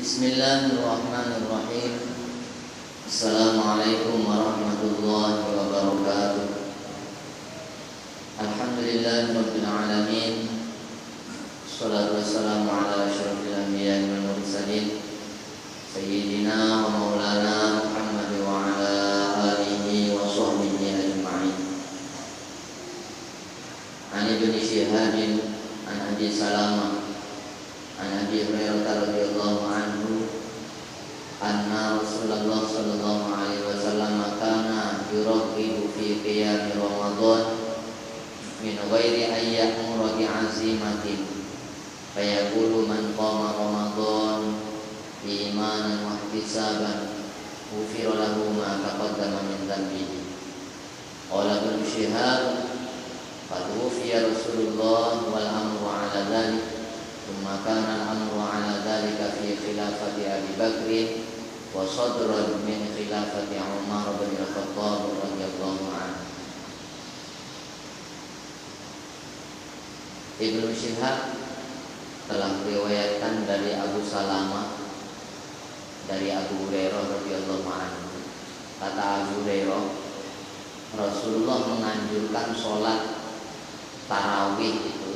Bismillahirrahmanirrahim. Assalamualaikum warahmatullahi wabarakatuh. Alhamdulillahirabbil alamin. Shalatu wassalamu ala asyrofil anbiya'i wal mursalin sayyidina wa maulana Muhammad wa ala alihi wa sahbihi ajma'in. An Ibnu Syihab an Abi Salamah an Abi Hurairah radhiyallahu anhu anna Rasulullah sallallahu alaihi wasallam kana yuraqibu fi qiyam Ramadan min ghairi an ya'mura bi'azimatin fayaqulu man qama Ramadan imanan wa ihtisaban ghufira lahu ma taqaddama min dhanbihi. Qala Ibnu Syihab fatuwfiya Rasulullah wal amru ala dhalik thumma kana al-amru ala dhalika fi khilafati Abi Bakr wa sadran min khilafati Umar bin Al-Khattab radhiyallahu anhu. Ibnu Syihab telah meriwayatkan dari Abu Salamah dari Abu Hurairah radhiyallahu anhu. Kata Abu Hurairah, Rasulullah menganjurkan sholat tarawih itu.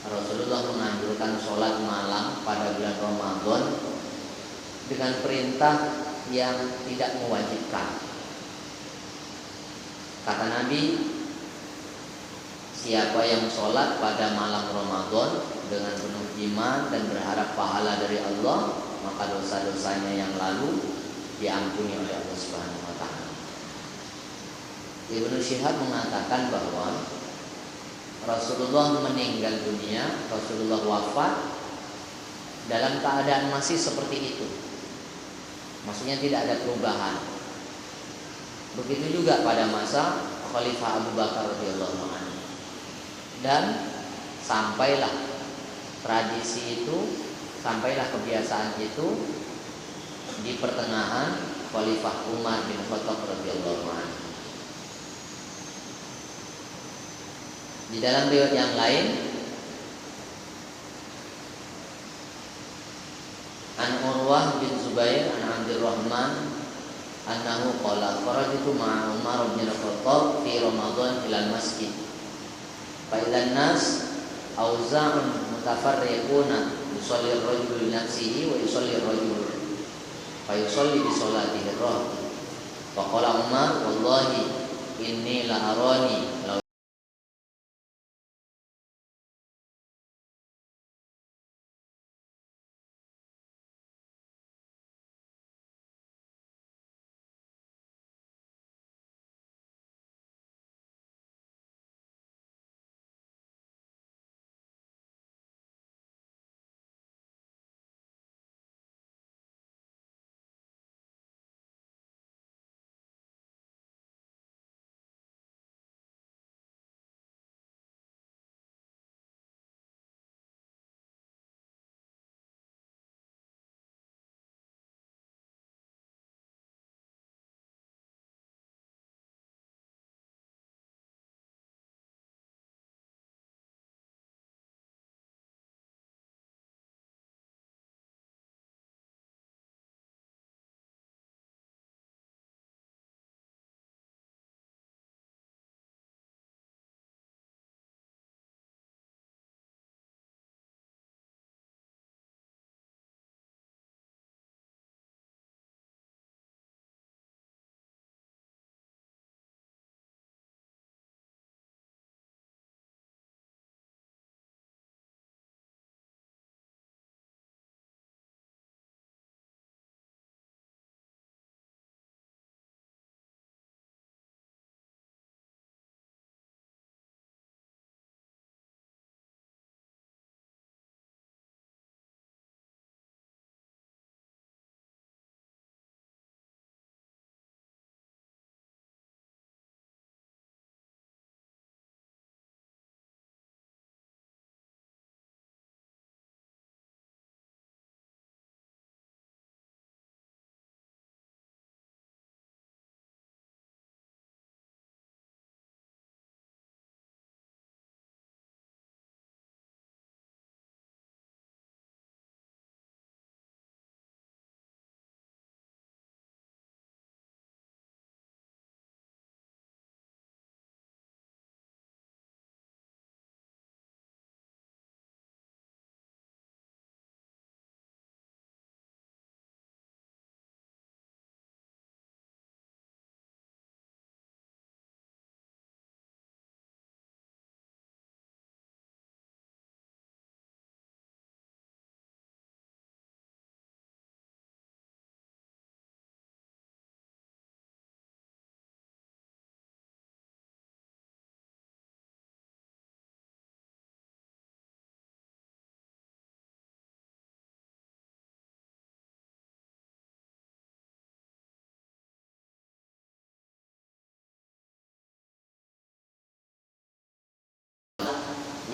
Rasulullah menganjurkan sholat malam pada bulan Ramadan dengan perintah yang tidak mewajibkan. Kata Nabi, siapa yang sholat pada malam Ramadan dengan penuh iman dan berharap pahala dari Allah, maka dosa-dosanya yang lalu diampuni oleh Allah Subhanahu wa ta'ala. Ibnu Syihab mengatakan bahwa Rasulullah meninggal dunia, Rasulullah wafat dalam keadaan masih seperti itu. Maksudnya tidak ada perubahan. Begitu juga pada masa Khalifah Abu Bakar radhiyallahu anhu. Dan sampailah tradisi itu, sampailah kebiasaan itu di pertengahan Khalifah Umar bin Khattab radhiyallahu anhu. Di dalam riwayat yang lain, an Urwah bin Zubair an Abdurrahman annahu qala kharajtu ma'a Umar bin Khattab fi Ramadan ila al-masjid fa idzan nas auza'un mutafarriquna yusalli ar-rajulu li nafsihi wa yusalli ar-rajulu fa yusalli bi salatihi ar-rahib fa qala Umar wallahi inni la arani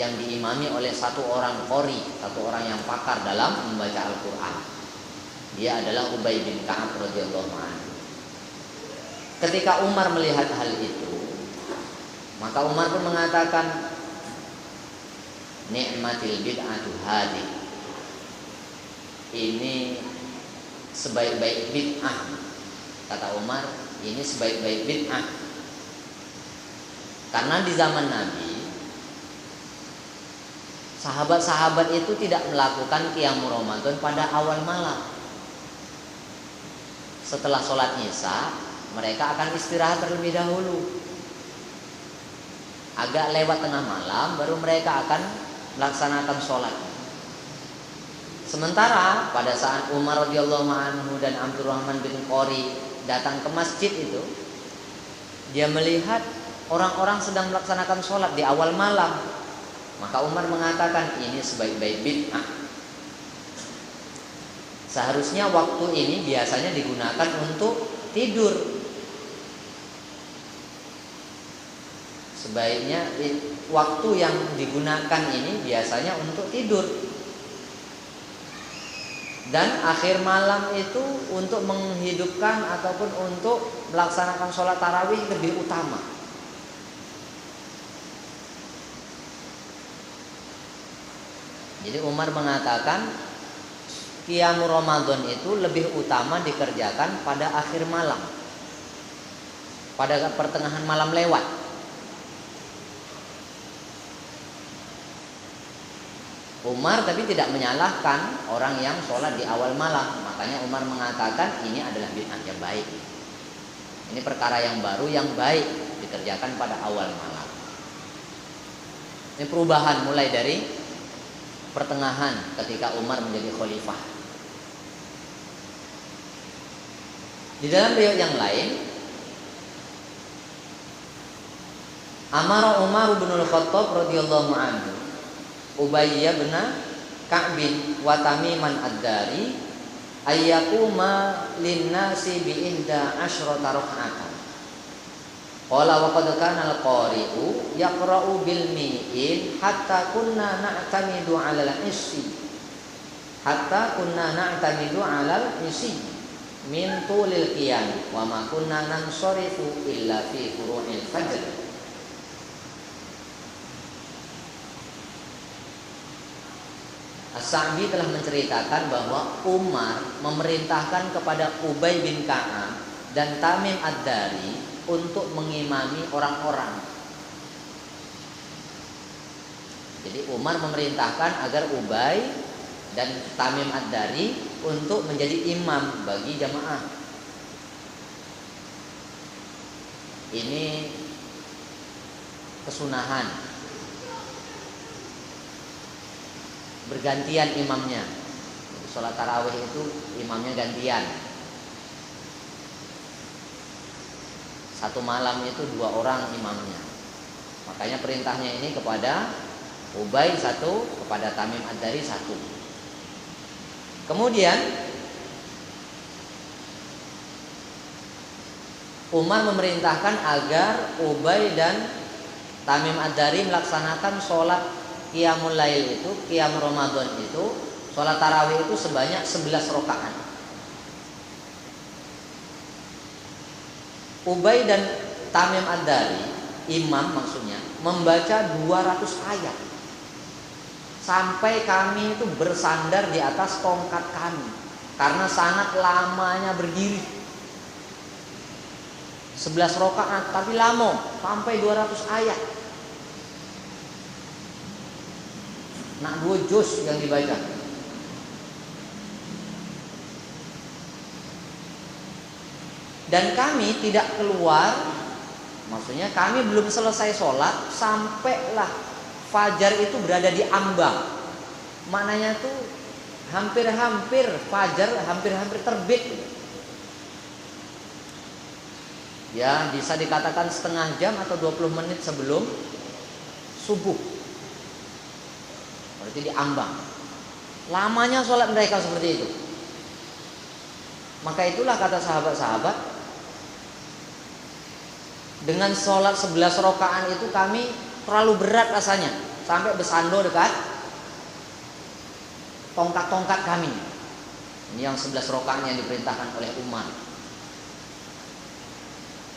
yang diimami oleh satu orang qori, satu orang yang pakar dalam membaca Al-Quran. Dia adalah Ubay bin Ka'ab radhiyallahu anhu. Ketika Umar melihat hal itu, maka Umar pun mengatakan, ni'matil bid'atu hadhi. Ini sebaik-baik bid'ah. Kata Umar, ini sebaik-baik bid'ah. Karena di zaman Nabi, sahabat-sahabat itu tidak melakukan qiyamul Ramadan pada awal malam. Setelah sholat Isya, mereka akan istirahat terlebih dahulu. Agak lewat tengah malam, baru mereka akan melaksanakan sholat. Sementara pada saat Umar radhiyallahu anhu dan Abdurrahman bin Qori datang ke masjid itu, dia melihat orang-orang sedang melaksanakan sholat di awal malam. Maka Umar mengatakan, ini sebaik-baik bid'ah. Seharusnya waktu ini biasanya digunakan untuk tidur. Sebaiknya waktu yang digunakan ini biasanya untuk tidur. Dan akhir malam itu untuk menghidupkan ataupun untuk melaksanakan sholat tarawih lebih utama. Jadi Umar mengatakan qiyamul Ramadan itu lebih utama dikerjakan pada akhir malam, pada pertengahan malam lewat. Umar tapi tidak menyalahkan orang yang sholat di awal malam. Makanya Umar mengatakan ini adalah bid'ah yang baik. Ini perkara yang baru yang baik dikerjakan pada awal malam. Ini perubahan mulai dari pertengahan ketika Umar menjadi khalifah. Di dalam riwayat yang lain, Amara Umar bin Al-Khattab radhiyallahu anhu Ubay bin Ka'b wa Tamiman ad-Dari ayyakuma linnasi bi ihda asyrata rak'atan. Qala wa qad kana al-qari'u yaqra'u bil mi'in hatta kunna na'tamidu 'ala al-isi. Hatta kunna na'tamidu 'ala al-isi min tulil qiyam wa ma kunna nansarifu illa fi furu'il fajr. As-Sa'bi telah menceritakan bahwa Umar memerintahkan kepada Ubay bin Ka'ab dan Tamim ad-Dari untuk mengimami orang-orang. Jadi Umar memerintahkan agar Ubay dan Tamim ad-Dari untuk menjadi imam bagi jamaah. Ini kesunahan, bergantian imamnya. Sholat tarawih itu imamnya gantian. Satu malam itu 2 orang imamnya. Makanya perintahnya ini kepada Ubay 1, kepada Tamim ad-Dari 1. Kemudian Umar memerintahkan agar Ubay dan Tamim ad-Dari melaksanakan sholat qiyamul lail itu, qiyam Ramadan itu, sholat tarawih itu sebanyak 11 rakaat. Ubay dan Tamim ad-Dari, imam maksudnya, membaca 200 ayat. Sampai kami itu bersandar di atas tongkat kami karena sangat lamanya berdiri. 11 rakaat tapi lama, sampai 200 ayat. Nak 2 juz yang dibaca. Dan kami tidak keluar, maksudnya kami belum selesai sholat sampailah fajar itu berada di ambang. Maknanya tuh hampir-hampir fajar, hampir-hampir terbit. Ya, bisa dikatakan setengah jam atau 20 menit sebelum subuh. Berarti diambang. Lamanya sholat mereka seperti itu. Maka itulah kata sahabat-sahabat, dengan sholat 11 rakaat itu kami terlalu berat rasanya. sampai bersandar dekat tongkat-tongkat kami. Ini yang 11 rakaatnya yang diperintahkan oleh Umar.